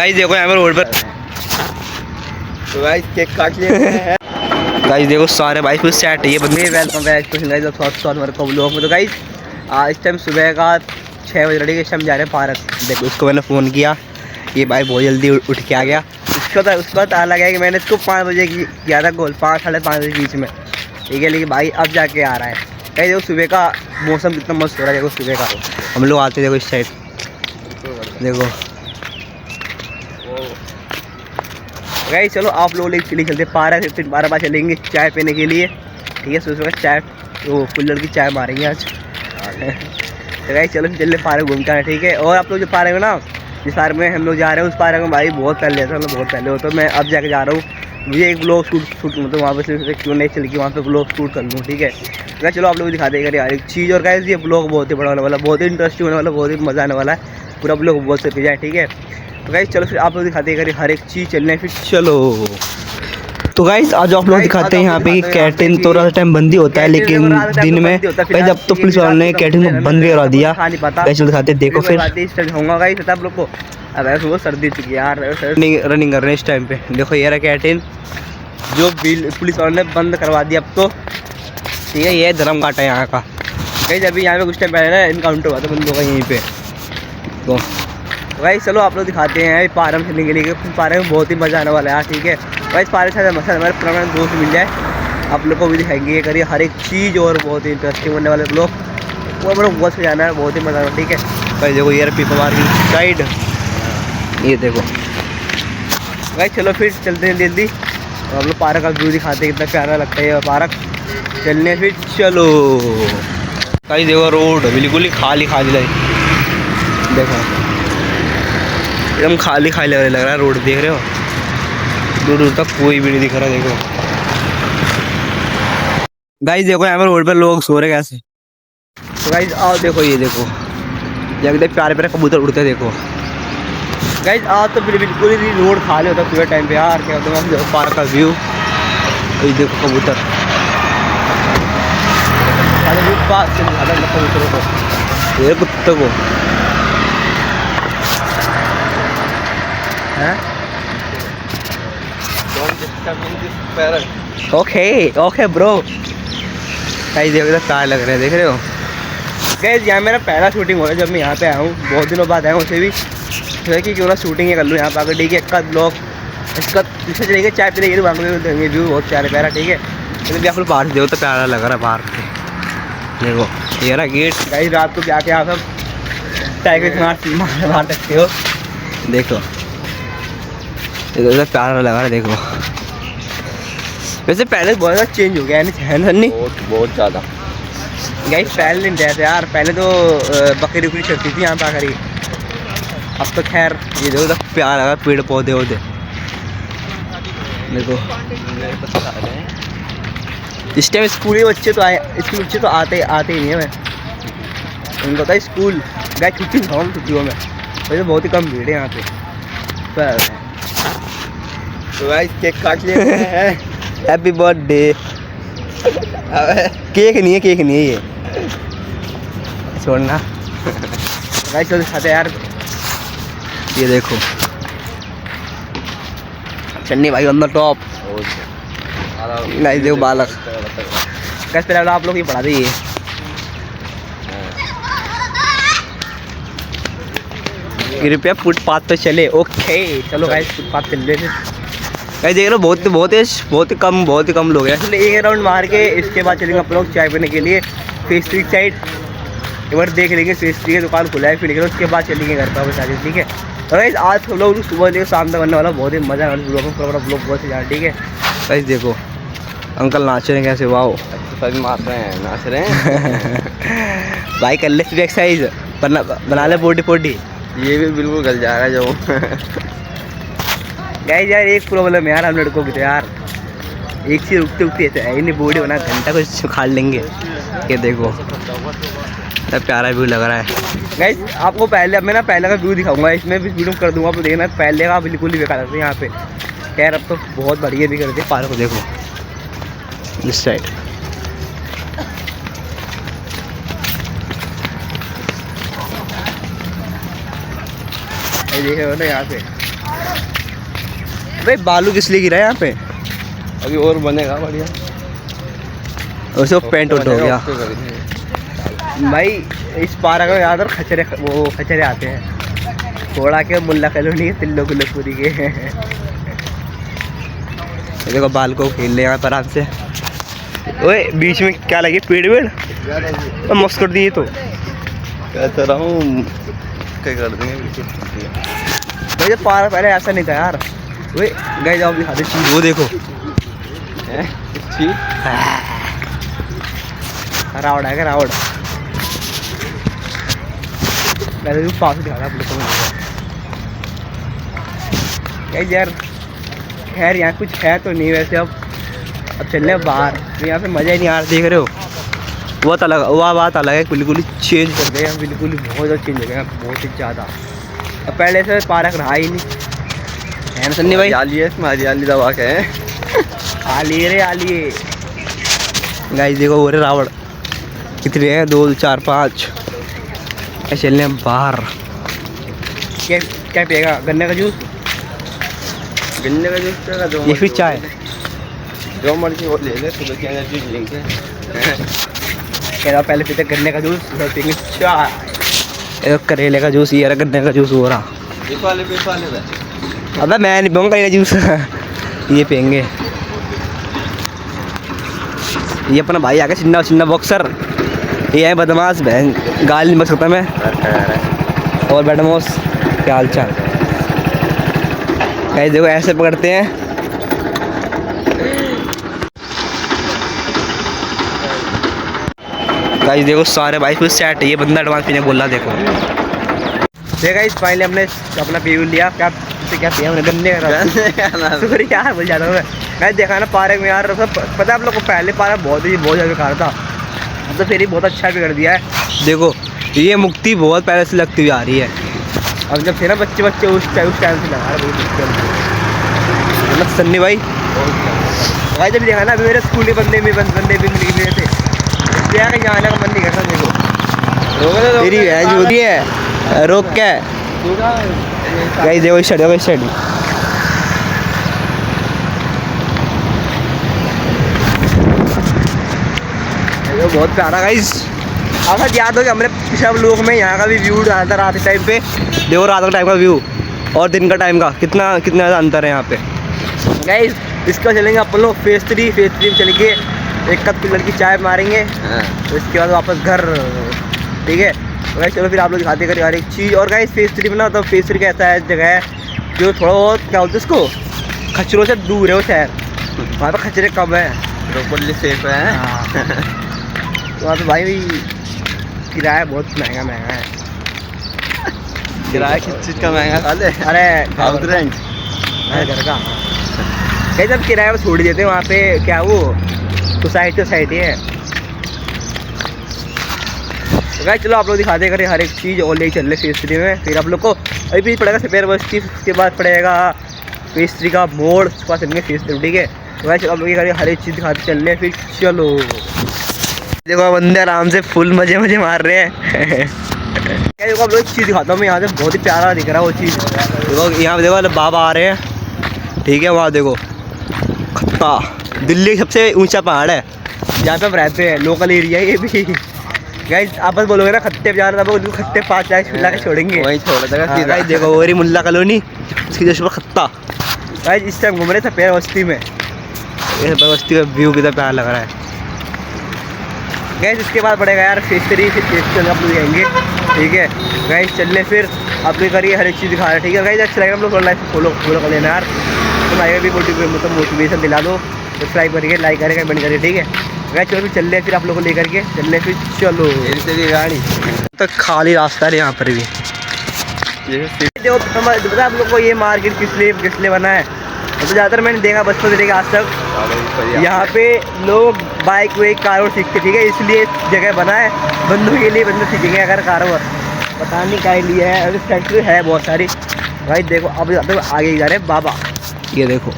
Guys देखो यहाँ पर रोड पर तो गाइस केक काट लिए गाइस देखो सारे भाई कुछ सेट है ये बंदे। वेलकम बैक टू गाइस और स्वागत हमारे को ब्लॉग में। तो गाइस इस टाइम सुबह का 6 बज रही है। इस टाइम जा रहे हैं पार्क। देखो इसको मैंने फ़ोन किया, ये भाई बहुत जल्दी उठ के आ गया। उसको पता लगा कि मैंने इसको 5 बजे किया था कॉल, 5 साढ़े 5 बजे बीच में, ठीक है। लेकिन भाई अब जाके आ रहा है। कहीं देखो सुबह का मौसम कितना मस्त हो रहा है। देखो सुबह का हम लोग आते देखो इस साइड, देखो गाइस चलो आप लोग लेके चलते पार्क। फिर 12 बजे चलेंगे चाय पीने के लिए, ठीक है। सुबह का चाय वो कुल्लर की चाय मारेंगे आज। तो गाइस चलो चल पार्क घूम के आए, ठीक है। और आप लोग जो पार्क है ना, जिस पार्क में हम लोग जा रहे हैं उस पार्क में भाई बहुत पहले था, मतलब बहुत पहले हो। तो मैं अब जाके जा रहा हूँ, मुझे एक ब्लॉग शूट मतलब वहाँ पर से क्यों नहीं चल के वहाँ पे ब्लॉग शूट कर लूँ, ठीक है। तो चलो आप लोग दिखा देगा यार एक चीज़। और गाइस ये ब्लॉग बहुत ही बड़ा होने वाला, बहुत ही इंटरेस्टिंग होने वाला, बहुत ही मज़ा आने वाला है। पूरा ब्लॉग बहुत से जाए, ठीक है। तो गाइस चलो फिर आप लोग दिखाते हैं हर एक चीज़ चलने। फिर चलो तो गाइस आज आप लोग दिखाते हैं यहाँ पे कैंटीन तो रात टाइम बंद ही होता है, लेकिन दिन में गाइस अब तो पुलिस वालों ने कैंटीन को बंद करा दिया। गाइस चलो दिखाते हैं, देखो फिर होगा गाइस आप लोग को। अब ऐसे वो सर्दी चुकी यार, रनिंग कर रहे हैं इस टाइम पे। देखो ये रहा कैंटीन जो पुलिस वालों ने बंद करवा दिया अब तो, ठीक है। ये धर्म घाट है यहाँ का। गाइस अभी यहाँ पे कुछ टाइम पहले ना इनकाउंटर हुआ था बंदों का यहीं पे। तो गाइस चलो आप लोग दिखाते हैं पार्क में खेलने के लिए। पार्क में बहुत ही मज़ा आने वाला है यार, ठीक है। गाइस पार्क से मसा हमारे पुराने दोस्त मिल जाए, आप लोग को भी दिखाएंगे ये करिए हर एक चीज़। और बहुत ही इंटरेस्टिंग होने वाले लोग वो हम लोग बहुत से जाना है, बहुत ही मज़ा आना, ठीक है। गाइस देखो ये पीपल मार्केट साइड, ये देखो। गाइस चलो फिर चलते हैं जल्दी, हम लोग पार्क का व्यू दिखाते हैं, कितना प्यारा लगता है ये पार्क। चलने फिर चलो। गाइस देखो रोड बिल्कुल ही खाली खाली देखो, एकदम खाली खाली लग रहा है रोड, देख रहे हो। दूर दूर तक कोई भी नहीं दिख रहा, देखो। गाइस देखो यहाँ पर रोड पर लोग सो रहे कैसे। तो गाइस आओ देखो, ये देखो एकदम प्यारे प्यारे कबूतर उड़ते, देखो। गाइस आज तो बिल्कुल ही रोड खाली होता पूरे टाइम पे यार, क्या होता है। देखो पार्क का व्यू, ये देखो कबूतर कबूतरों को, ये कुत्तों को ओके ओके ब्रो। गाइस देखो इधर कार लग रहे हैं, देख रहे हो। गाइस यहाँ मेरा पहला शूटिंग हो रहा है जब मैं यहाँ पे आया हूँ, बहुत दिनों बाद आया हूँ। उसे भी कि क्यों ना शूटिंग ही कर लूँ यहाँ पे आकर, ठीक है। एक ब्लॉग इसका पीछे चलेंगे चाय पीने के लिए, वहाँ देंगे व्यू बहुत प्यारा प्यारा, ठीक है। लेकिन आप लोग बाहर से देखो तो प्यारा लग रहा है बाहर से, देखो ये रहा गेट। गाइस रात को जाके आप सब टाइगर मार सकते हो, देखो इधर प्यारा लगा रहा है, देखो। वैसे पहले बहुत ज़्यादा चेंज हो गया है ना, नहीं बहुत ज़्यादा। गाइस पहले नहीं रहते यार, पहले तो बकरी उकरी चलती थी यहाँ पे आकर ही। अब तो खैर ये देखो प्यारा लगा, पेड़ पौधे होते, देखो। इस टाइम स्कूली बच्चे तो आए, स्कूल बच्चे तो आते ही नहीं है। मैं उनको होता है स्कूल गाइस छुट्टियों में, वैसे बहुत ही कम भीड़ है यहाँ पे। तो गाइस केक काट लिए हैं। Happy birthday. केक नहीं है ये, छोड़ना। गाइस चलो दिखाते हैं यार, ये देखो चन्नी भाई ऑन द टॉप। गाइस देखो बालक। गाइस पहले आप लोग ये पढ़ा दीजिए। कृपया फुटपाथ पे चले, ओके चलो गाइस फुटपाथ पे चल रहे। गाइस देख लो बहुत ही कम लोग हैं। इसलिए एक राउंड मार के इसके बाद चलेंगे आप लोग चाय पीने के लिए फेस स्ट्रीट साइड। एक बार देख लेंगे फेस स्ट्रीट की दुकान खुला है, फिर निकलो उसके बाद चलेंगे घर पर बता, ठीक है। और गाइस आज हम लोग सुबह देखो शाम तक बनने वाला, बहुत ही मज़ा आने वाला ब्लॉग बहुत ही ज़्यादा, ठीक है। गाइस देखो अंकल नाच रहे हैं कैसे, वाओ एक्सरसाइज मार रहे हैं, नाच रहे हैं। भाई कर ले एक्सरसाइज, बना ले बॉडी। ये भी बिल्कुल गल जाएगा जो। गाइस यार एक प्रॉब्लम है यार हम लड़कों की, तो यार एक चीज़ रुकते है नहीं, बॉडी बना घंटा कुछ खा लेंगे। ये देखो प्यारा व्यू लग रहा है। गाइस आपको मैं ना पहले का व्यू दिखाऊंगा, इसमें भी वीडियो कर दूंगा, आपको देखना पहले का बिल्कुल ही बेकार लगता है यहाँ पे। खैर अब तो बहुत बढ़िया भी करते पार्क को, देखो इस साइड। देखे हो ना यहाँ पे भाई बालू किस लिए गिरा है यहाँ पे? अभी और बनेगा बढ़िया। वैसे वो पेंट उल्ट हो गया भाई। इस पार्क में ज़्यादातर खचरे आते हैं, थोड़ा के मुल्ला कॉलोनी के तिल्लो गुल्लपुरी के। देखो बाल को खेल ले यहाँ पर आराम से। ओए बीच में क्या लगे पेड़ वेड़ तो मस्त कर दिए। तो कहता रहा हूँ क्या कर देंगे बिल्कुल। भाई जब पार्क पहले ऐसा नहीं था यार। ओए गए जाओ दिखाते चीज, वो देखो रावड़ है क्या? रावड़ पहले भी पास दिखा रहा यार। खैर यहाँ कुछ है तो नहीं वैसे। अब चल रहे बाहर, तो यहाँ पे मज़ा ही नहीं आ रहा। देख रहे हो बहुत अलग, वह बात अलग है। बिल्कुल ही चेंज कर दिया यहाँ, बिल्कुल ही बहुत ज़्यादा चेंज हो गया, बहुत ही ज़्यादा। अब पहले से पार्क रहा ही नहीं है ना सन्नी भाई? हरियाली है इसमें, हरियाली दबा के है। आलिए रे आलिए। गाइस देखो वो रे रावण कितने हैं, 2 4 5। चलने बाहर। क्या क्या पिएगा? गन्ने का जूस, गन्ने का जूस का जो ये फिर चाय, जो मर्जी वो ले ले। सुबह की एनर्जी ड्रिंक है। कह रहा पहले पीते गन्ने का जूस, फिर पिएंगे चाय। करेले का जूस, ये रहा गन्ने का जूस हो रहा। पीस वाले अबे मैं नहीं पीऊँगा ये जूस। ये पियेंगे। ये अपना भाई आ गया चिन्ना चिन्ना बॉक्सर। ये है बदमाश बहन, गाल नहीं बच सकता मैं। और बैडमोस क्या हाल चाल? गाइस देखो ऐसे पकड़ते हैं। गाइस देखो सारे भाई कुछ सेट है। ये बंदा एडवांस पीने बोल रहा देखो। देखा इस फाइनली हमने अपना पी लिया। क्या पिया हमने? गन्ने का शुक्र यार बोल जाता हूँ मैं। देखा ना पार्क में यार, सब पता है आप लोग को। पहले पार्क बहुत ज़्यादा बेकार था, अब तो फिर ही बहुत अच्छा भी कर दिया है। देखो ये मुक्ति बहुत पहले से लगती हुई आ रही है। अब जब थे ना बच्चे उस टाइम से लगा रहा मतलब सन्नी भाई। भाई जब देखा ना अभी मेरे स्कूल के बंदे भी मिल गए थे, इसलिए आगे जाने का मन नहीं करता। देखो मेरी भैंस होती है रोक के। गाइस देखो स्टडी बहुत प्यारा। गाइस अब याद हो कि हमने पिछले लोग में यहाँ का भी व्यू डाला था रात के टाइम पे। देखो रात का टाइम का व्यू और दिन का टाइम का कितना ज़्यादा अंतर है यहाँ पे। गाइस इसका चलेंगे अपन लोग फेज 3 में चलेंगे। एक कप कुल्हड़ की चाय मारेंगे, तो इसके बाद वापस घर। ठीक है गाइस चलो फिर आप लोग दिखाते करें हर एक चीज़। और गाइस फेज 3 में ना, तो फेज 3 का ऐसा है जगह है जो थोड़ा बहुत क्या बोलते हैं उसको, खच्चरों से दूर है वो शहर। वहाँ पर खच्चरे कम है, प्रॉपर्ली सेफ है। तो वहाँ पे भाई किराया बहुत महंगा है। किराया किस चीज़ का महंगा? साले अरे हाउस रेंट घर का। कहीं जब किराया छोड़ ही देते हैं वहाँ पे, क्या वो सोसाइटी है। तो गाइस चलो आप लोग दिखाते करें हर एक चीज़। और ले चल रहे फेज 3 में। फिर आप लोग को अभी भी पड़ेगा सपेर बस्ती, उसके बाद पड़ेगा फेज 3 का मोड़, उसके बाद चलेंगे फेज 3। ठीक है तो गाइस चलो आप लोग हर एक चीज़ दिखाते चल रहे। फिर चलो देखो बंदे आराम से फुल मजे मार रहे हैं। देखो आप लोग एक चीज़ दिखाता हूँ मैं यहाँ से, बहुत ही प्यारा दिख रहा है वो चीज़। देखो यहाँ पे देखो बाबा आ रहे हैं। ठीक है वहाँ देखो खत्ता, दिल्ली का सबसे ऊंचा पहाड़ है जहाँ पे हम रहते हैं। लोकल एरिया ये भी। गाइस आप बस बोलोगे ना खत्ते पे जाना, तब उनको खत्ते 5 लाख छोड़ेंगे, वहीं छोड़ देगा। गाइस देखो वो रही मुल्ला कॉलोनी, उसकी जैसे खत्ता। गाइस इस टाइम घूम रहे थे सपेर बस्ती में। बस्ती का व्यू कितना प्यारा लग रहा है। गैस इसके बाद पड़ेगा यार फेज 3, फिर फेज 2 आप लोग जाएंगे। ठीक है गैस चलने फिर आप लोग करिए हर एक चीज़ दिखा रहे हैं। ठीक है गैस अच्छा लगेगा, हम लोग लाइक फॉलो कर लेना यार। तो लाइक भी मोटिवेशन दिला दो, सब्सक्राइब करिए, लाइक करिए, कमेंट करिए। ठीक है गैस चलो फिर चल रहे फिर आप लोग को लेकर के चल रहे फिर चलो। गाड़ी तो खाली रास्ता है यहाँ पर भी। देखो पता आप लोग को ये मार्केट किस लिए बना है? तो ज़्यादातर मैंने देखा बचपन से लेकर आज तक यहाँ पे लोग बाइक कार सीखते। ठीक है इसलिए जगह बना है बंदों के लिए, बंदे सीखेंगे अगर कार पता नहीं क्या लिए है। अभी फैक्ट्री है बहुत सारी। भाई देखो अब आगे जा रहे हैं बाबा, ये देखो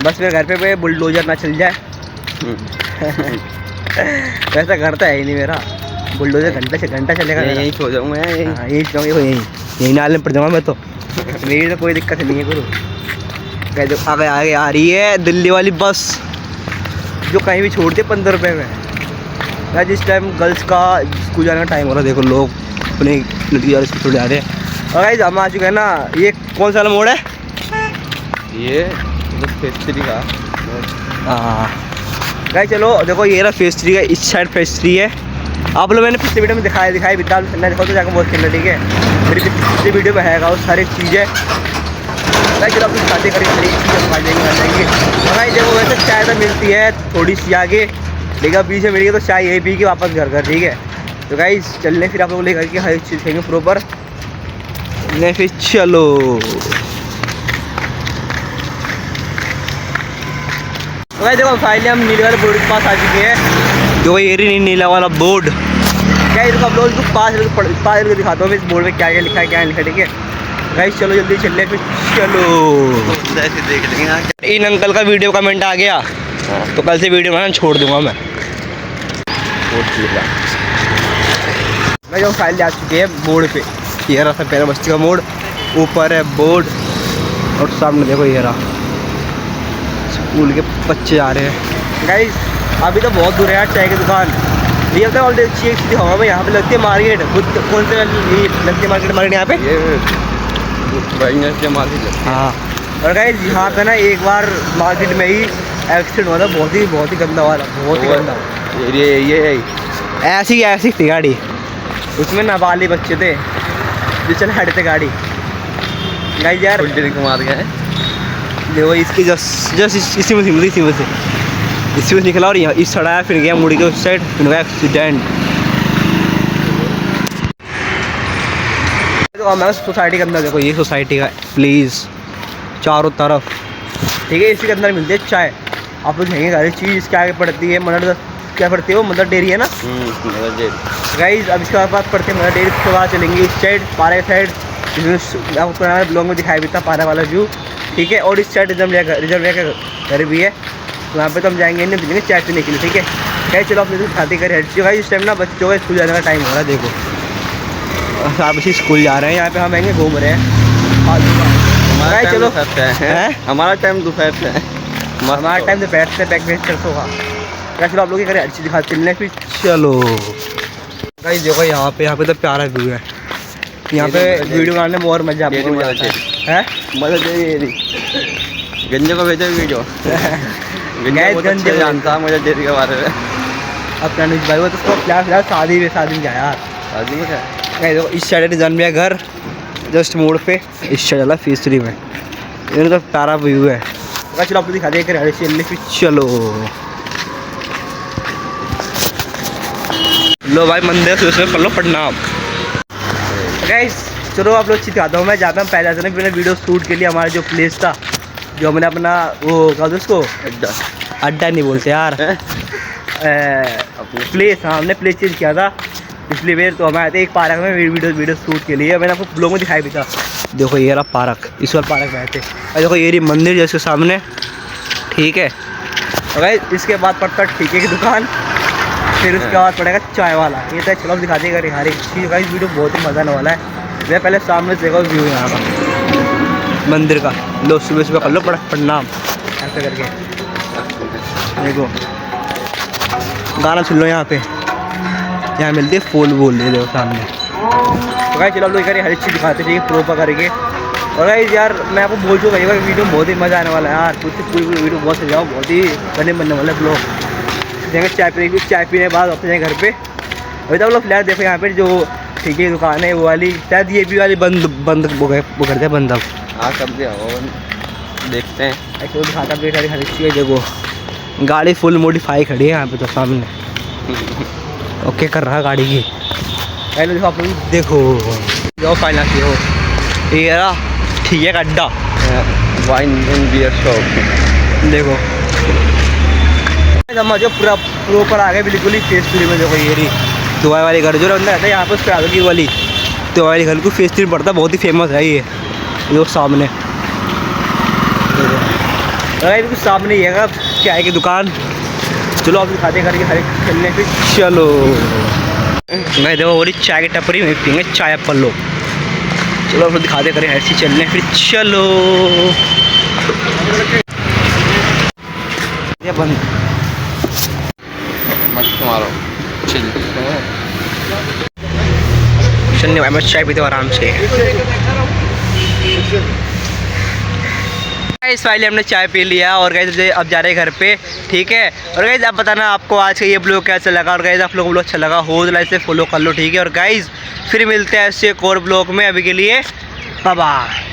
बस मेरे घर पे बुलडोजर ना चल जाए। वैसा घर तो है ही नहीं मेरा, बुलडोजर घंटा चलेगा। यहीं सो जाऊँ मैं, यहीं नाले में पड़ जाऊँगा मैं तो। मेरी तो कोई दिक्कत नहीं है गुरु। गाइस देखो आगे आगे आ रही है दिल्ली वाली बस, जो कहीं भी छोड़ती है 15 रुपये में। यार जिस टाइम गर्ल्स का स्कूल जाने का टाइम हो रहा है, देखो लोग अपने लड़की वाले स्कूल जा रहे हैं। और गाइस हम आ चुके हैं ना, ये कौन सा मोड़ है? ये फेस 3 का। हाँ गाइस चलो देखो ये रहा फेस 3 का, इस साइड फेस 3 है। आप लोग मैंने पिछले वीडियो में दिखाई विद्याल खेलना, देखो तो जाकर बहुत खेलना, ठीक है। मेरी पिछले वीडियो में है वो सारी चीज़ें। गाइस चलो अपनी शादी करके सारी चीज़ें खा जाएंगे। और गाइस देखो वैसे चाय तो मिलती है थोड़ी सी आगे, लेकिन पीछे मिल गई तो चाय यही पी के वापस घर, ठीक है। तो गाइस चलने फिर आप लोग लेकर के हर चीज़ खेलेंगे प्रॉपर। नहीं फिर चलो। तो गाइस देखो फाइनली हम नीले वाले बोर्ड के पास आ चुके हैं, जो ये रही नीला वाला बोर्ड। क्या इसको आप लोग इसको पास करके दिखाता हूँ मैं इस बोर्ड में क्या क्या लिखा है, क्या नहीं लिखा, ठीक है। गाइस चलो जल्दी चल रहे फिर चलो। ऐसे देख लेंगे। इन अंकल का वीडियो कमेंट आ गया तो कल से वीडियो बनाना छोड़ दूंगा मैं। जो फाइल आ चुके हैं बोर्ड पे, ये रहा था पैरा बस्ती का मोड़, ऊपर है बोर्ड और सामने देखो ये रहा स्कूल के बच्चे आ रहे हैं। गाइस अभी तो बहुत दूर है यार चाय की दुकान। ये होता है ऑल अच्छी सीधी हवा में, यहाँ पे लगती है मार्केट। कौन से लगती है मार्केट यहाँ पे? ये मार्केट। हाँ और गाइस यहाँ पे ना एक बार मार्केट में ही एक्सीडेंट हुआ था, बहुत ही गंदा वाला, बहुत ही गंदा। ये ऐसी थी गाड़ी, उसमें नाबालिग बच्चे थे जो चल हटे थे गाड़ी। गाइस यार मार गया है देखो इसकी जस्ट इसी में निकला और यहाँ इस सड़ाया, फिर गया मुड़ी के उस साइड, फिर गया एक्सीडेंट। तो हमारा सोसाइटी के अंदर देखो, ये सोसाइटी का प्लीज़ चारों तरफ, ठीक है। इसी के अंदर मिलती है चाय। आप लोग जाएंगे हर चीज़ इसके आगे पड़ती है मदर, क्या पड़ती है वो मदर डेयरी है ना गाइस। अब इसके बाद पड़ती है मदर डेयरी, उसके बाद चलेंगे इस साइड पारा साइड, आपको पुराना ब्लॉग में दिखाई भी था पारा वाला व्यू, ठीक है। और इस साइड रिजर्व का घर भी है, तो वहाँ पे तो हम जाएंगे नहीं पीएंगे चाय पीने के लिए, ठीक है। क्या चलो अपने शादी कर भाई। इस टाइम ना बच्चों का स्कूल जाने का टाइम हो रहा है, देखो आप इसी स्कूल जा रहे हैं, यहाँ पे हम आएंगे घूम रहे हैं। चलो हमारा टाइम दोपहर से है, हमारा टाइम दोपहर से बैक बेंच कर होगा। क्या चलो आप लोग हर चीज़ दिखाते चलने फिर चलो। गाइस देखो यहाँ पे तो प्यारा व्यू है, यहाँ पे वीडियो बनाने में और मजा है। गंजे को भेजा वीडियो गंजे जानता मुझे डेरी के बारे में। अब क्या नहीं भाई, वो तो उसको फिलहाल शादी में गया यार, शादी में क्या। देखो इस साइड जन्मिया घर जस्ट मोड़ पे, इस साइड वाला फेस 3 में, ये तो प्यारा व्यू है। चलो आपको दिखा देंगे फिर चलो। लो भाई मंदिर से उसमें कर लो प्रणाम। गाइस चलो आप लोग दिखाता हूँ मैं, जाता हूँ पहले से मैंने वीडियो शूट के लिए हमारा जो प्लेस था, जो हमने अपना वो क्या उसको अड्डा नहीं बोलते यार प्लेस, हाँ हमने प्लेस चेंज किया था पिछली बार। तो हम आए थे एक पार्क में वीडियो शूट के लिए, मैंने आपको ब्लॉग में दिखाई भी था। देखो ये रहा पार्क, इस वाला पार्क में आए थे। और देखो ये रही मंदिर जैसे सामने, ठीक है। और गाइस इसके बाद पड़ता ठीके की दुकान, फिर उसके बाद पड़ेगा चाय वाला। ये तो चलो दिखा देगा हर एक चीज़। गाइस वीडियो बहुत ही मज़ा आने वाला है। मैं पहले सामने से देखो व्यू यहाँ का मंदिर का, लो सुबह कर लो प्रणाम ऐसे करके, देखो गाना सुन लो। यहाँ पे यहाँ मिलती है फूल बोल रहे देखो सामने। तो गाइस चलो आप लोग हर एक चीज़ दिखाते चाहिए प्रोपर करके। और गाइस यार मैं आपको बोल चुका भाई वीडियो बहुत ही मज़ा आने वाला है यार, पूरी वीडियो बहुत सजाओ, बहुत ही बनने वाला है ब्लॉग। जाएंगे चाय पीने के बाद अपने घर पे। अभी तो आप लोग फिलहाल देखो यहाँ पे जो ठीक है दुकान है वो वाली, शायद ये भी वाली बंद वो करते हैं बंद अब। हाँ कर दिया देखते हैं ऐसे दिखाता बेटा हर चीज़। देखो गाड़ी फुल मॉडिफाई खड़ी है यहाँ पे तो सामने ओके कर रहा गाड़ी की। पहले देखो आप लोग देखो जो फाइनल हो ये रहा ठीक है अड्डा वाइन एंड बियर शॉप। देखो जो पूरा प्रॉपर आ गया बिल्कुल ही फेस 3 में। देखो ये रही दुबई वाली घर जो अंदर रहता है यहाँ पे उसके आगे वाली दुबई वाली घर को फेस 3 पड़ता है, बहुत ही फेमस है ये जो सामने। देखो कुछ सामने ही है चाय की दुकान। चलो आप खाते करके हर एक चलने पे चलो। मैं देखो वो चाय की टपरी में पीएंगे चाय पल्लो। चलो फिर दिखाते करें ऐसे चलने फिर चलो। ये बंद मस्त मारो चिल। चलने भाई मैं चाय पीते हूँ आराम से। इस फाइल हमने चाय पी लिया और गाइस अब जा रहे हैं घर पे, ठीक है। और गाइस आप बताना आपको आज का ये ब्लॉग कैसा लगा, और गाइस आप लोगों को ब्लॉग अच्छा लगा हो तो लाइक से फॉलो कर लो, ठीक है। और गाइस फिर मिलते हैं ऐसे एक और ब्लॉग में, अभी के लिए बाय बाय।